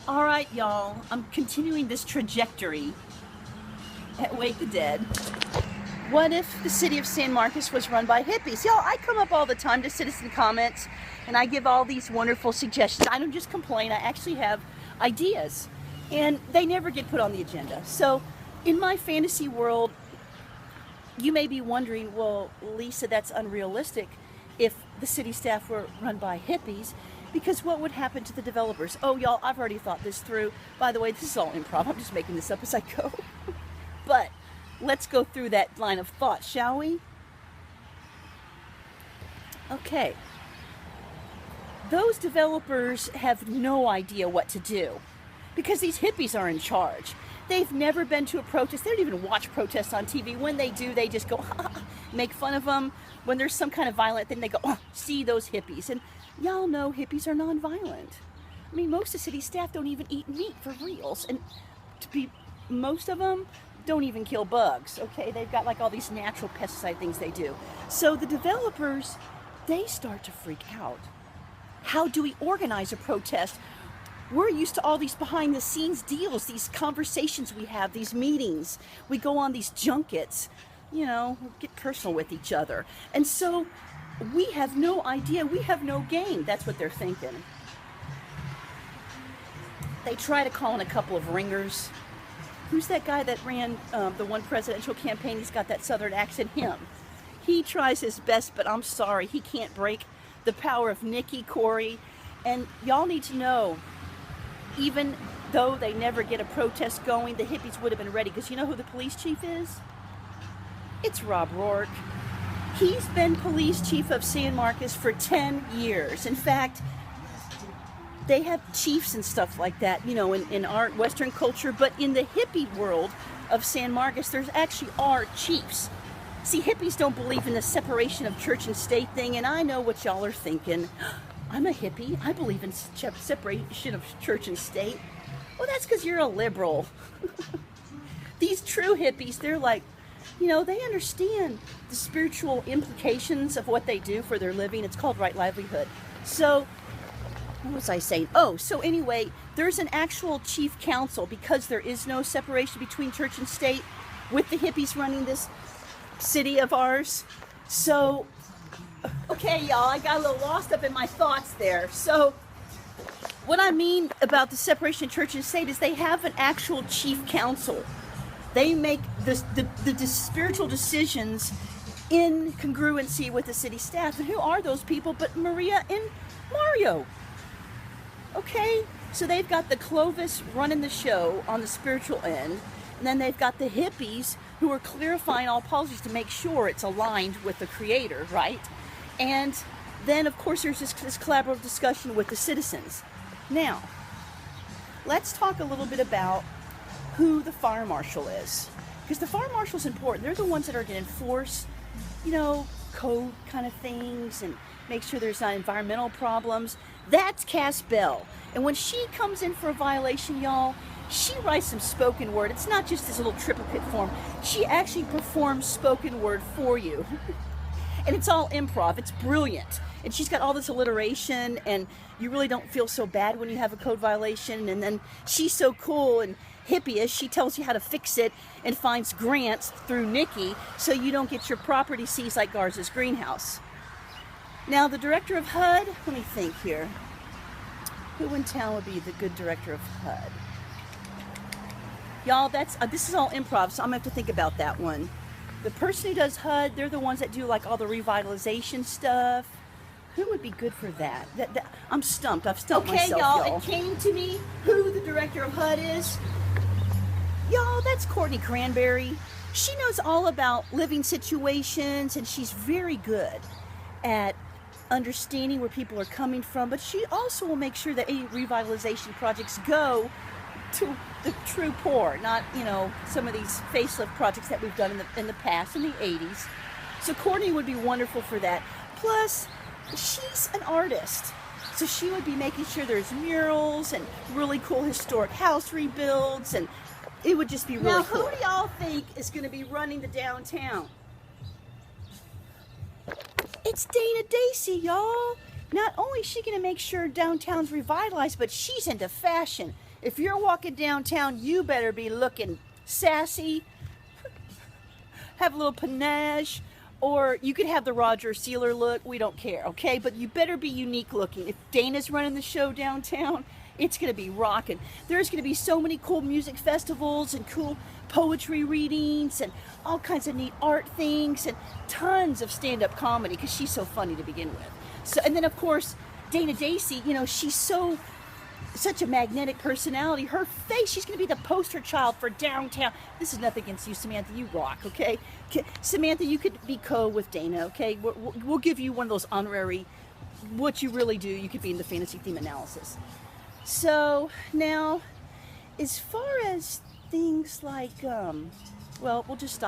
All right, y'all, I'm continuing this trajectory at Wake the Dead. What if the city of San Marcos was run by hippies? Y'all, I come up all the time to citizen comments and I give all these wonderful suggestions. I don't just complain, I actually have ideas. And they never get put on the agenda. So in my fantasy world, you may be wondering, well, Lisa, that's unrealistic if the city staff were run by hippies, because what would happen to the developers? Oh, y'all, I've already thought this through. By the way, this is all improv. I'm just making this up as I go. But let's go through that line of thought, shall we? Okay. Those developers have no idea what to do because these hippies are in charge. They've never been to a protest. They don't even watch protests on TV. When they do, they just go, ha, make fun of them. When there's some kind of violent thing, they go, oh, see those hippies. And y'all know hippies are nonviolent. I mean, most of city staff don't even eat meat for reals. And most of them don't even kill bugs, okay? They've got like all these natural pesticide things they do. So the developers, they start to freak out. How do we organize a protest? We're used to all these behind the scenes deals, these conversations we have, these meetings. We go on these junkets, you know, get personal with each other. And so we have no idea, we have no game. That's what they're thinking. They try to call in a couple of ringers. Who's that guy that ran the one presidential campaign? He's got that southern accent, him. He tries his best, but I'm sorry, he can't break the power of Nikki, Corey. And y'all need to know, even though they never get a protest going, the hippies would have been ready. Because you know who the police chief is? It's Rob Rourke. He's been police chief of San Marcos for 10 years. In fact, they have chiefs and stuff like that, you know, in our Western culture. But in the hippie world of San Marcos, there's actually are chiefs. See, hippies don't believe in the separation of church and state thing. And I know what y'all are thinking. I'm a hippie. I believe in separation of church and state. Well, that's because you're a liberal. These true hippies, they're like, you know, they understand the spiritual implications of what they do for their living. It's called right livelihood. So, what was I saying? Oh, so anyway, there's an actual chief counsel because there is no separation between church and state with the hippies running this city of ours. So, okay, y'all, I got a little lost up in my thoughts there. So, what I mean about the separation of church and state is they have an actual chief counsel. They make the spiritual decisions in congruency with the city staff. And who are those people but Maria and Mario? Okay, so they've got the Clovis running the show on the spiritual end. And then they've got the hippies who are clarifying all policies to make sure it's aligned with the creator, right? And then, of course, there's this collaborative discussion with the citizens. Now, let's talk a little bit about who the fire marshal is. Because the fire marshal is important. They're the ones that are going to enforce, you know, code kind of things and make sure there's not environmental problems. That's Cass Bell. And when she comes in for a violation, y'all, she writes some spoken word. It's not just this little triplicate form. She actually performs spoken word for you. And it's all improv. It's brilliant. And she's got all this alliteration, and you really don't feel so bad when you have a code violation. And then she's so cool and hippie-ish, she tells you how to fix it and finds grants through Nikki so you don't get your property seized like Garza's greenhouse. Now, the director of HUD, let me think here. Who in town would be the good director of HUD? Y'all, this is all improv, so I'm going to have to think about that one. The person who does HUD, they're the ones that do like all the revitalization stuff. Who would be good for that? I'm stumped. I've stumped myself, y'all. Okay, y'all, it came to me who the director of HUD is. Y'all, that's Courtney Cranberry. She knows all about living situations, and she's very good at understanding where people are coming from, but she also will make sure that any revitalization projects go to the true poor, not, you know, some of these facelift projects that we've done in the past, in the 80s. So Courtney would be wonderful for that. Plus, she's an artist. So she would be making sure there's murals and really cool historic house rebuilds, and it would just be really cool. Now, who do y'all think is going to be running the downtown? It's Dana Dacey, y'all. Not only is she going to make sure downtown's revitalized, but she's into fashion. If you're walking downtown, you better be looking sassy, have a little panache, or you could have the Roger Sealer look. We don't care, okay? But you better be unique looking. If Dana's running the show downtown, it's going to be rocking. There's going to be so many cool music festivals and cool poetry readings and all kinds of neat art things and tons of stand-up comedy because she's so funny to begin with. So, and then of course, Dana Dacey, you know, she's such a magnetic personality. Her face, she's going to be the poster child for downtown. This is nothing against you, Samantha. You rock, okay? Samantha, you could be with Dana, okay? We'll give you one of those honorary, what you really do. You could be in the fantasy theme analysis. So now, as far as things like, well, we'll just stop.